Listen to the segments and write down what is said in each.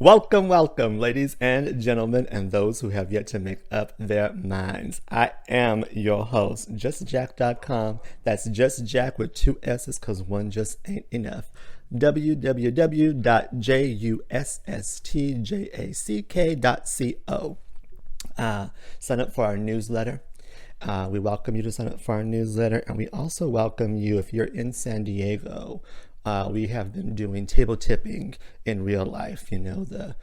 Welcome, welcome, ladies and gentlemen, and those who have yet to make up their minds. I am your host, JustJack.com. That's Just Jack with two S's because one just ain't enough. www.justjack.co. Sign up for our newsletter. We welcome you to sign up for our newsletter, and we also welcome you if you're in San Diego. We have been doing table tipping in real life. You know, the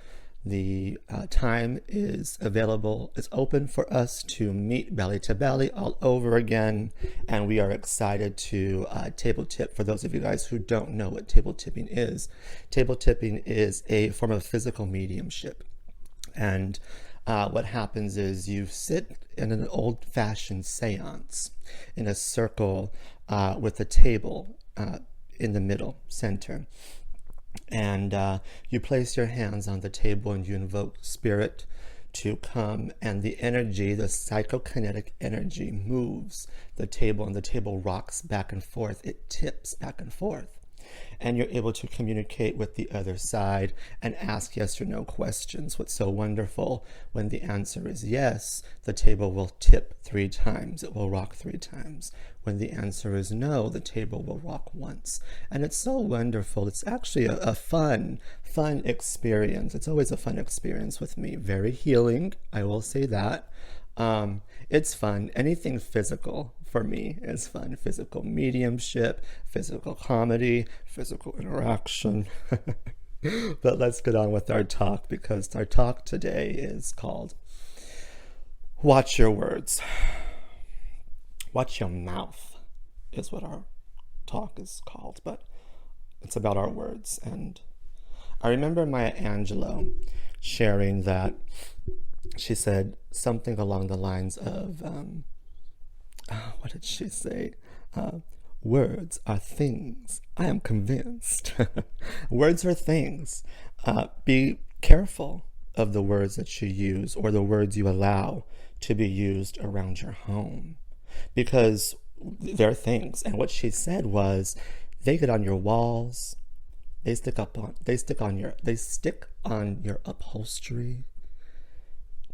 time is available. It's open for us to meet belly to belly all over again, and we are excited to table tip. For those of you guys who don't know what table tipping is a form of physical mediumship, and what happens is you sit in an old-fashioned seance in a circle with a table in the middle center, and you place your hands on the table and you invoke spirit to come, and the energy, the psychokinetic energy, moves the table, and the table rocks back and forth. It tips back and forth, and you're able to communicate with the other side and ask yes or no questions. What's so wonderful, when the answer is yes, the table will tip 3 times. It will rock 3 times. When the answer is no, the table will rock once. And it's so wonderful. It's actually a fun experience. It's always a fun experience with me. Very healing, I will say that. It's fun. Anything physical for me is fun. Physical mediumship, physical comedy, physical interaction. But let's get on with our talk, because our talk today is called Watch Your Words. Watch your mouth is what our talk is called, but it's about our words. And I remember Maya Angelou sharing that she said something along the lines of, what did she say? Words are things. I am convinced. Words are things. Be careful of the words that you use, or the words you allow to be used around your home, because they're things. And what she said was, they get on your walls, they stick on your upholstery,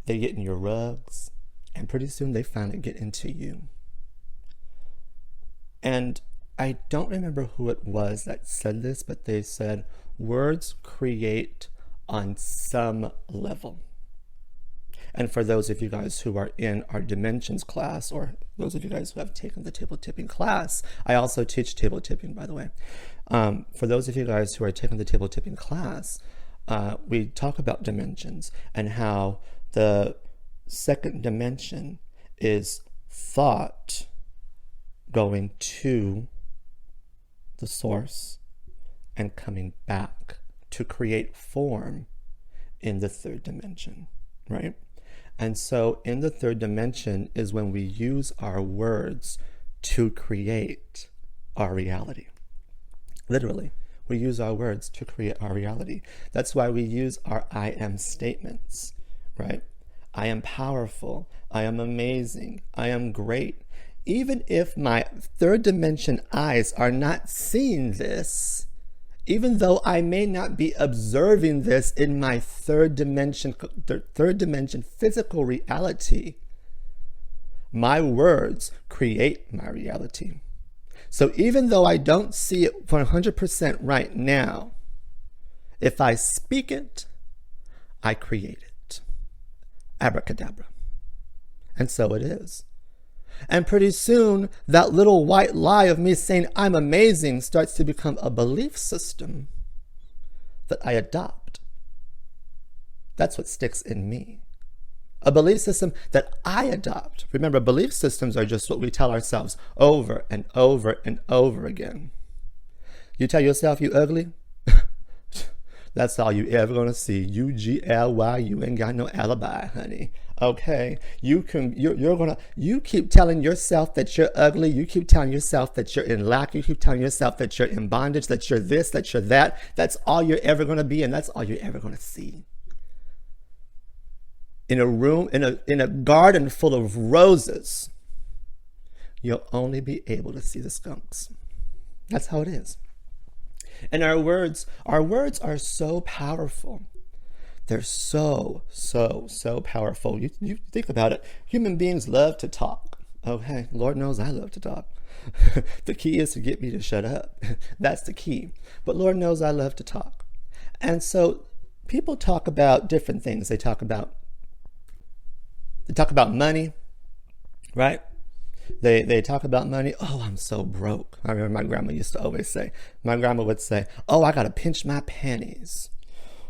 they get in your rugs, and pretty soon they finally get into you. And I don't remember who it was that said this, but they said, words create on some level. And for those of you guys who are in our dimensions class, or those of you guys who have taken the table tipping class, I also teach table tipping, by the way. For those of you guys who are taking the table tipping class, we talk about dimensions and how the second dimension is thought going to the source and coming back to create form in the third dimension, right? And so in the third dimension is when we use our words to create our reality. Literally, we use our words to create our reality. That's why we use our I am statements, right? I am powerful. I am amazing. I am great. Even if my third dimension eyes are not seeing this, even though I may not be observing this in my third dimension physical reality, my words create my reality. So even though I don't see it 100% right now, if I speak it, I create it. Abracadabra. And so it is. And pretty soon, that little white lie of me saying I'm amazing starts to become a belief system that I adopt. That's what sticks in me. A belief system that I adopt. Remember, belief systems are just what we tell ourselves over and over and over again. You tell yourself you ugly? That's all you ever gonna see. UGLY, you ain't got no alibi, honey. Okay, you keep telling yourself that you're ugly. You keep telling yourself that you're in lack. You keep telling yourself that you're in bondage, that you're this, that you're that. That's all you're ever gonna be, and that's all you're ever gonna see. In a room, in a garden full of roses, you'll only be able to see the skunks. That's how it is. And our words are so powerful. They're so, so, so powerful. You think about it. Human beings love to talk. Okay, Lord knows I love to talk. The key is to get me to shut up. That's the key. But Lord knows I love to talk. And so people talk about different things. They talk about money, right? They talk about money. Oh, I'm so broke. I remember my grandma used to always say, my grandma would say, oh, I got to pinch my pennies.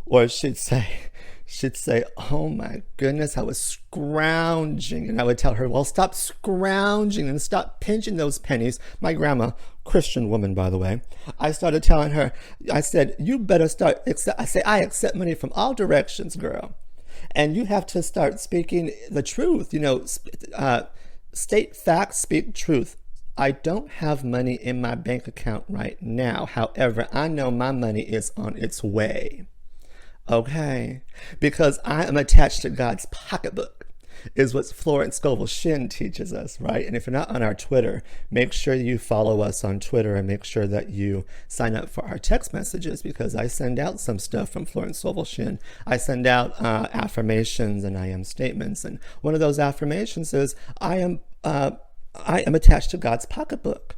Or she'd say, oh my goodness, I was scrounging. And I would tell her, well, stop scrounging and stop pinching those pennies. My grandma, Christian woman, by the way, I started telling her, I said, you better start, I accept money from all directions, girl. And you have to start speaking the truth, state facts, speak truth. I don't have money in my bank account right now. However, I know my money is on its way. Okay, because I am attached to God's pocketbook, is what Florence Scovel Shinn teaches us, right? And if you're not on our Twitter, make sure you follow us on Twitter and make sure that you sign up for our text messages, because I send out some stuff from Florence Scovel Shinn. I send out affirmations and I am statements, and one of those affirmations is I am attached to God's pocketbook.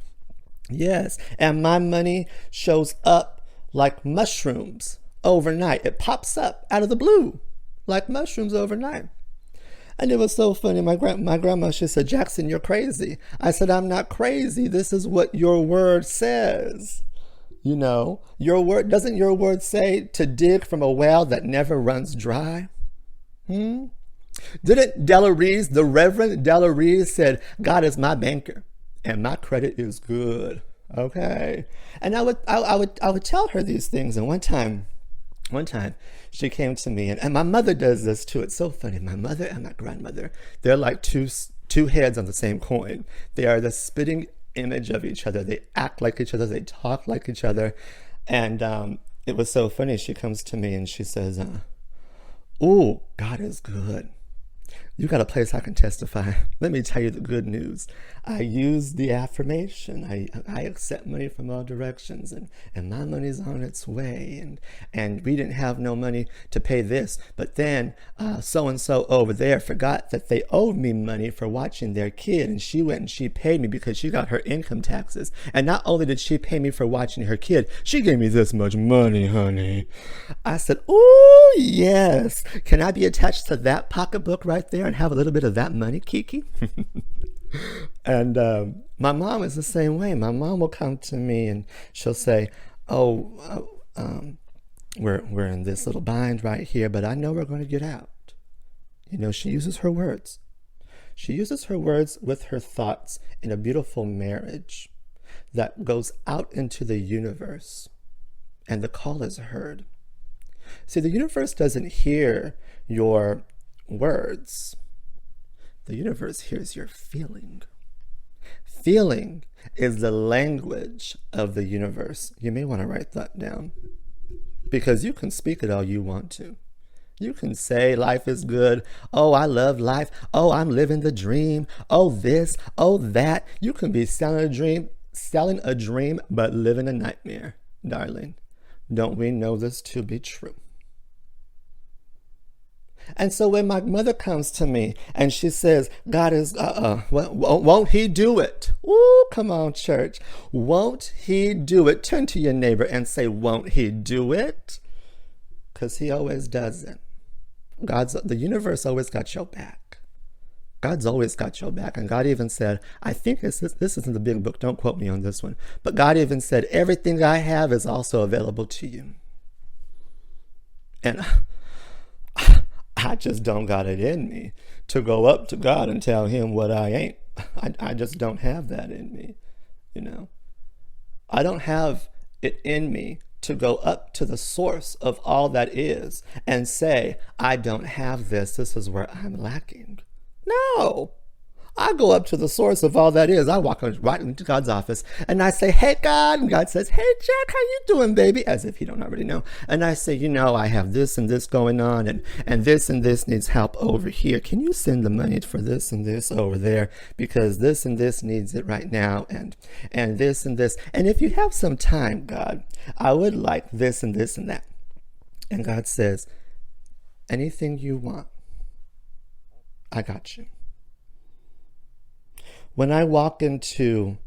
Yes, and my money shows up like mushrooms. Overnight. It pops up out of the blue like mushrooms overnight. And it was so funny. My grandma, she said, Jackson, you're crazy. I said, I'm not crazy. This is what your word says. Your word, doesn't your word say to dig from a well that never runs dry? Didn't Della Reese, the Reverend Della Reese, said, God is my banker and my credit is good. Okay. And I would tell her these things. And one time she came to me, and my mother does this too. It's so funny. My mother and my grandmother, they're like two heads on the same coin. They are the spitting image of each other. They act like each other. They talk like each other. And it was so funny. She comes to me and she says, "Ooh, God is good. You got a place I can testify. Let me tell you the good news. I use the affirmation. I accept money from all directions, and my money's on its way. And we didn't have no money to pay this, but then so-and-so over there forgot that they owed me money for watching their kid, and she went and she paid me because she got her income taxes. And not only did she pay me for watching her kid, she gave me this much money, honey." I said, "Oh, yes. Can I be attached to that pocketbook right there and have a little bit of that money, Kiki?" And my mom is the same way. My mom will come to me and she'll say, "Oh, we're in this little bind right here, but I know we're going to get out." She uses her words. She uses her words with her thoughts in a beautiful marriage that goes out into the universe, and the call is heard. See, the universe doesn't hear your words. The universe hears your feeling. Feeling is the language of the universe. You may want to write that down, because you can speak it all you want to. You can say life is good. Oh, I love life. Oh, I'm living the dream. Oh, this. Oh, that. You can be selling a dream, but living a nightmare, darling. Don't we know this to be true? And so when my mother comes to me and she says, God is, won't he do it? Ooh, come on, church. Won't he do it? Turn to your neighbor and say, won't he do it? Because he always does it. The universe always got your back. God's always got your back. And God even said, I think this is in the big book. Don't quote me on this one. But God even said, everything I have is also available to you. And I just don't got it in me to go up to God and tell him what I ain't. I just don't have that in me, I don't have it in me to go up to the source of all that is and say, I don't have this. This is where I'm lacking. No. I go up to the source of all that is. I walk right into God's office and I say, hey, God. And God says, hey, Jack, how you doing, baby? As if he don't already know. And I say, I have this and this going on and this needs help over here. Can you send the money for this and this over there? Because this and this needs it right now. And this and this. And if you have some time, God, I would like this and this and that. And God says, Anything you want, I got you. When I walk into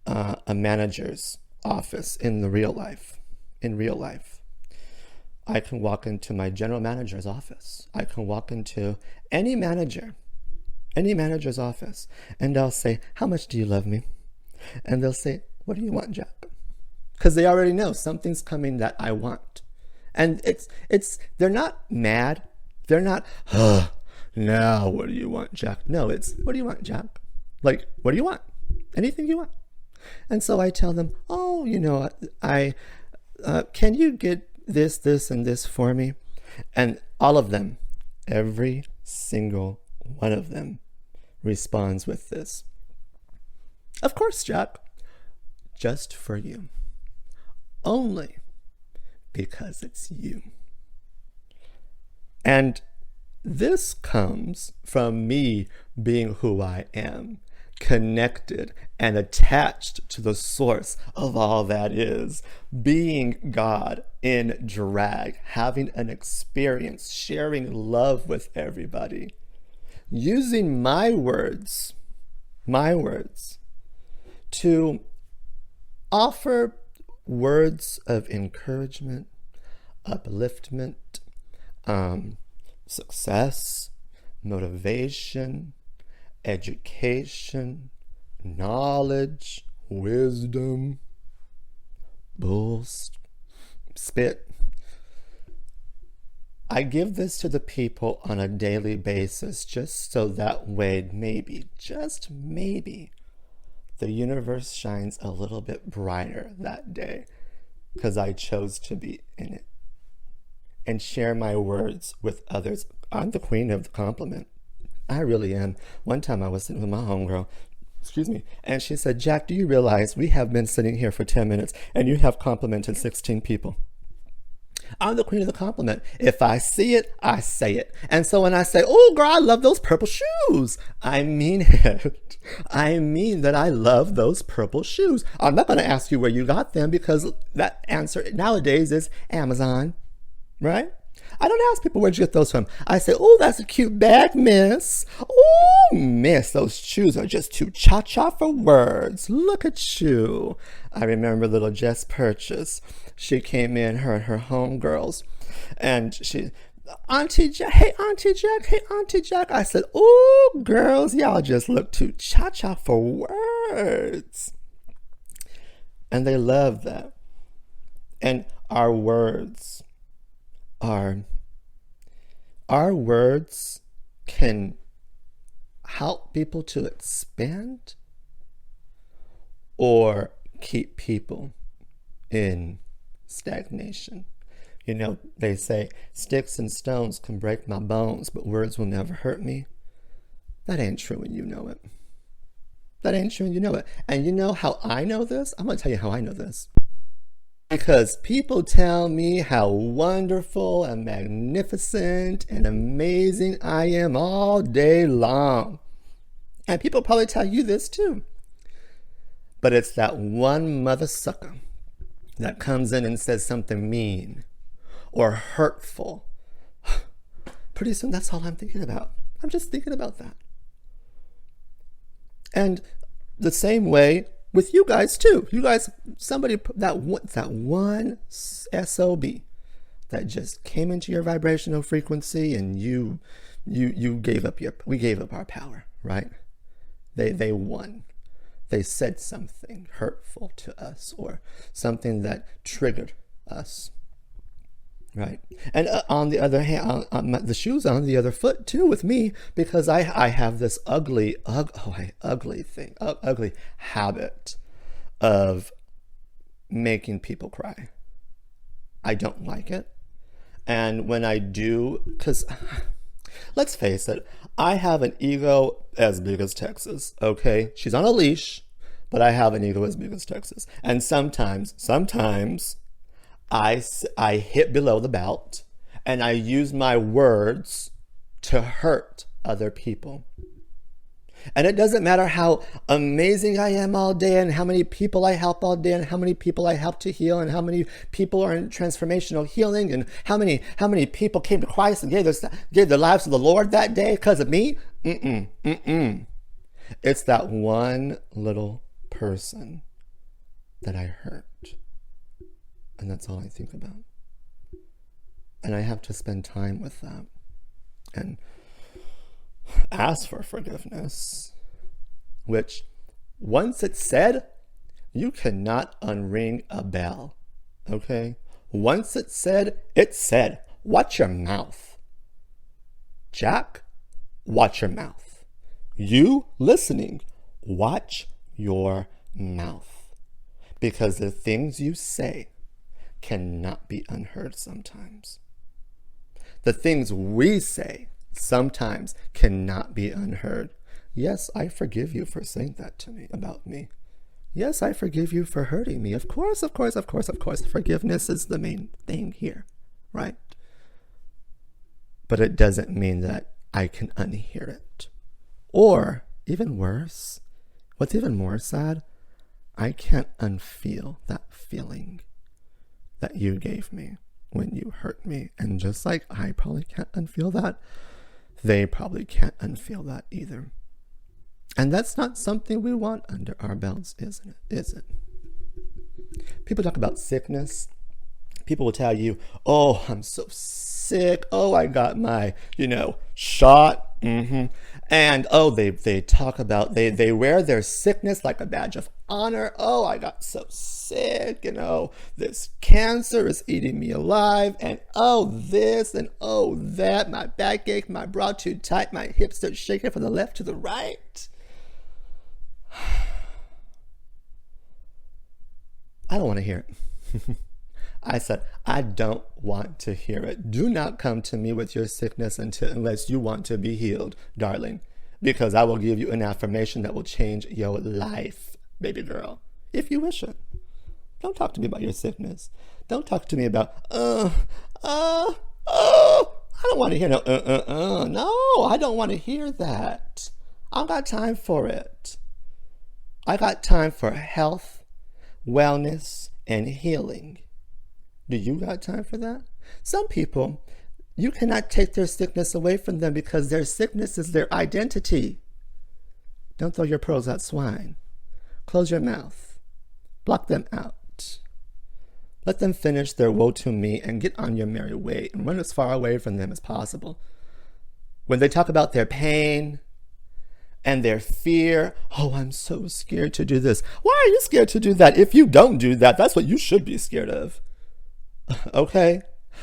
a manager's office in real life, I can walk into my general manager's office. I can walk into any manager's office, and I'll say, "How much do you love me?" And they'll say, "What do you want, Jack?" Because they already know something's coming that I want. And they're not mad. They're not, now what do you want, Jack? No, it's, what do you want, Jack? Like, what do you want? Anything you want. And so I tell them, oh, can you get this, and this for me? And all of them, every single one of them responds with this. Of course, Jack, just for you. Only because it's you. And this comes from me being who I am, connected and attached to the source of all that is, being God in drag, having an experience, sharing love with everybody, using my words to offer words of encouragement, upliftment, success, motivation, education, knowledge, wisdom, spit. I give this to the people on a daily basis just so that way maybe, just maybe, the universe shines a little bit brighter that day because I chose to be in it and share my words with others. I'm the queen of the compliment. I really am. One time I was sitting with my homegirl, and she said, Jack, do you realize we have been sitting here for 10 minutes and you have complimented 16 people? I'm the queen of the compliment. If I see it, I say it. And so when I say, oh, girl, I love those purple shoes, I mean it. I mean that I love those purple shoes. I'm not going to ask you where you got them because that answer nowadays is Amazon, right? I don't ask people where'd you get those from. I say, oh, that's a cute bag, miss. Oh, miss, those shoes are just too cha-cha for words. Look at you. I remember little Jess Purchase. She came in, her and her homegirls, and she, Auntie Jack, hey, Auntie Jack, hey, Auntie Jack. I said, oh, girls, y'all just look too cha-cha for words. And they love that. And our words can help people to expand or keep people in stagnation. You know, they say sticks and stones can break my bones, but words will never hurt me. That ain't true and you know it. That ain't true and you know it. And you know how I know this? I'm going to tell you how I know this. Because people tell me how wonderful and magnificent and amazing I am all day long. And people probably tell you this too. But it's that one mother sucker that comes in and says something mean or hurtful. Pretty soon that's all I'm thinking about. I'm just thinking about that. And the same way with you guys too. You guys, somebody, that one SOB that just came into your vibrational frequency and you gave up we gave up our power, right? They won. They said something hurtful to us or something that triggered us, right? And on the other hand, the shoes on the other foot too with me, because I have this ugly habit of making people cry. I don't like it. And when I do, because let's face it, I have an ego as big as Texas, okay? She's on a leash, but I have an ego as big as Texas. And sometimes I hit below the belt and I use my words to hurt other people. And it doesn't matter how amazing I am all day and how many people I help all day and how many people I help to heal and how many people are in transformational healing and how many people came to Christ and gave their lives to the Lord that day because of me. It's that one little person that I hurt. And that's all I think about. And I have to spend time with that and ask for forgiveness, which once it's said, you cannot unring a bell. Okay? Once it's said, it's said. Watch your mouth. Jack, watch your mouth. You listening, watch your mouth. Because the things you say cannot be unheard sometimes. The things we say sometimes cannot be unheard. Yes, I forgive you for saying that to me about me. Yes, I forgive you for hurting me. Of course. Forgiveness is the main thing here, right? But it doesn't mean that I can unhear it. Or, even worse, what's even more sad, I can't unfeel that feeling that you gave me when you hurt me. And just like I probably can't unfeel that, they probably can't unfeel that either. And that's not something we want under our belts, isn't it? Is it? People talk about sickness. People will tell you, oh, I'm so sick. Oh, I got my, shot. And oh, they talk about, they wear their sickness like a badge of honor. Oh, I got so sick, this cancer is eating me alive. And oh, this and oh, that, my back ache, my bra too tight, my hips start shaking from the left to the right. I don't want to hear it. I said, I don't want to hear it. Do not come to me with your sickness unless you want to be healed, darling, because I will give you an affirmation that will change your life, baby girl, if you wish it. Don't talk to me about your sickness. Don't talk to me about, I don't want to hear No, I don't want to hear that. I don't got time for it. I got time for health, wellness, and healing. Do you got time for that? Some people, you cannot take their sickness away from them because their sickness is their identity. Don't throw your pearls at swine. Close your mouth. Block them out. Let them finish their woe to me and get on your merry way and run as far away from them as possible. When they talk about their pain and their fear, oh, I'm so scared to do this. Why are you scared to do that? If you don't do that, that's what you should be scared of. Okay?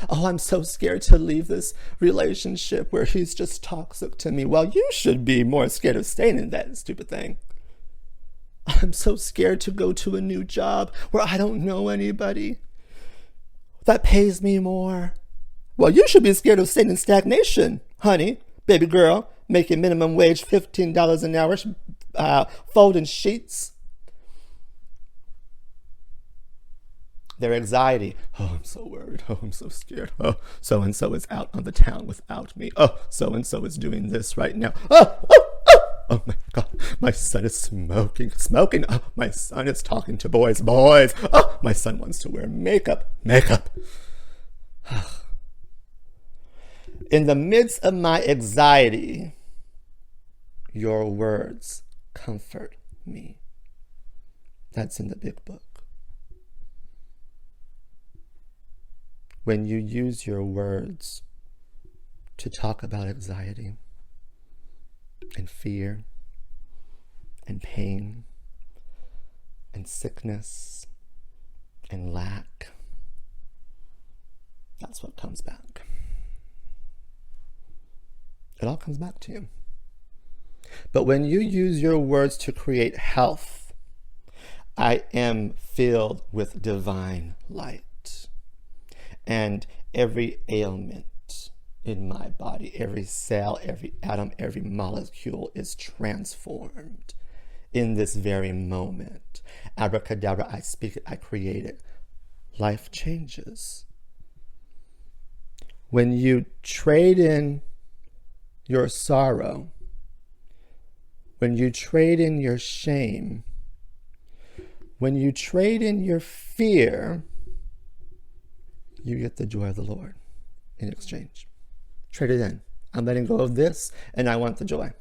Oh, I'm so scared to leave this relationship where he's just toxic to me. Well, you should be more scared of staying in that stupid thing. I'm so scared to go to a new job where I don't know anybody that pays me more. Well, you should be scared of staying in stagnation, honey, baby girl, making minimum wage $15 an hour, folding sheets. Their anxiety. Oh, I'm so worried. Oh, I'm so scared. Oh, so-and-so is out on the town without me. Oh, so-and-so is doing this right now. Oh my God. My son is smoking. Oh, my son is talking to boys. Oh, my son wants to wear makeup. In the midst of my anxiety, your words comfort me. That's in the big book. When you use your words to talk about anxiety and fear and pain and sickness and lack, that's what comes back. It all comes back to you. But when you use your words to create health, I am filled with divine light. And every ailment in my body, every cell, every atom, every molecule is transformed in this very moment. Abracadabra, I speak it, I create it. Life changes. When you trade in your sorrow, when you trade in your shame, when you trade in your fear, you get the joy of the Lord in exchange. Trade it in. I'm letting go of this, and I want the joy.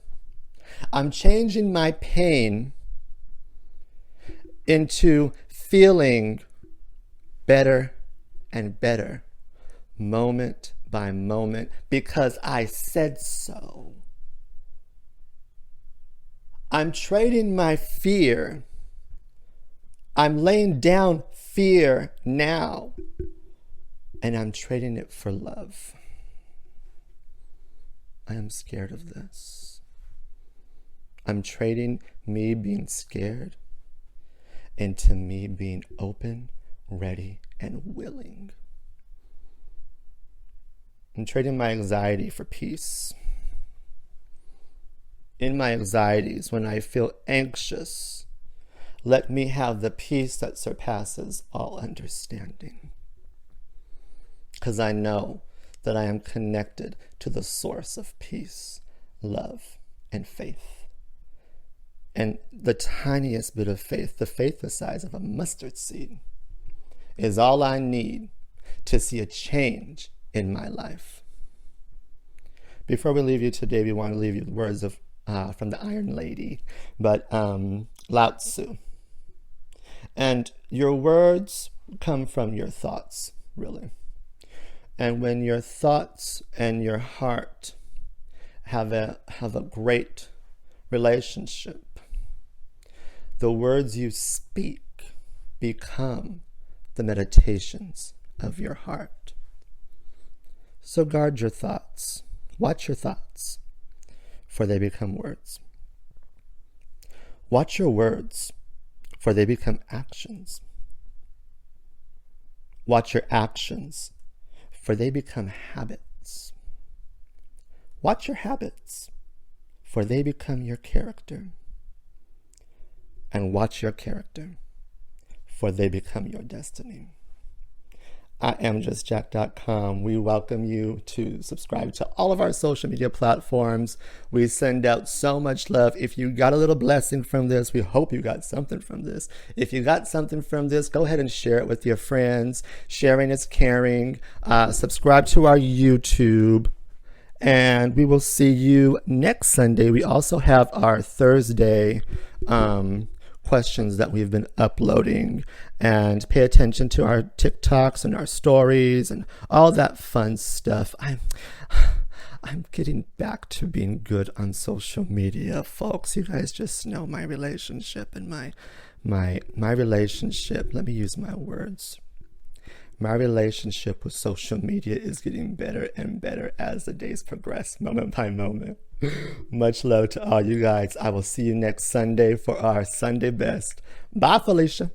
I'm changing my pain into feeling better and better, moment by moment, because I said so. I'm trading my fear. I'm laying down fear now, and I'm trading it for love. I am scared of this. I'm trading me being scared into me being open, ready, and willing. I'm trading my anxiety for peace. In my anxieties, when I feel anxious, let me have the peace that surpasses all understanding. Because I know that I am connected to the source of peace, love, and faith. And the tiniest bit of faith, the faith the size of a mustard seed, is all I need to see a change in my life. Before we leave you today, we want to leave you with words of from the Iron Lady, but Lao Tzu. And your words come from your thoughts, really. And when your thoughts and your heart have a great relationship, the words you speak become the meditations of your heart. So guard your thoughts. Watch your thoughts, for they become words. Watch your words, for they become actions. Watch your actions, for they become habits. Watch your habits, for they become your character. And watch your character, for they become your destiny. I am justjack.com. We welcome you to subscribe to all of our social media platforms. We send out so much love. If you got a little blessing from this, we hope you got something from this. If you got something from this, go ahead and share it with your friends. Sharing is caring. Subscribe to our YouTube. And we will see you next Sunday. We also have our Thursday questions that we've been uploading, and pay attention to our TikToks and our stories and all that fun stuff. I'm getting back to being good on social media, folks. You guys just know my relationship and my relationship. Let me use my words. My relationship with social media is getting better and better as the days progress, moment by moment. Much love to all you guys. I will see you next Sunday for our Sunday best. Bye, Felicia.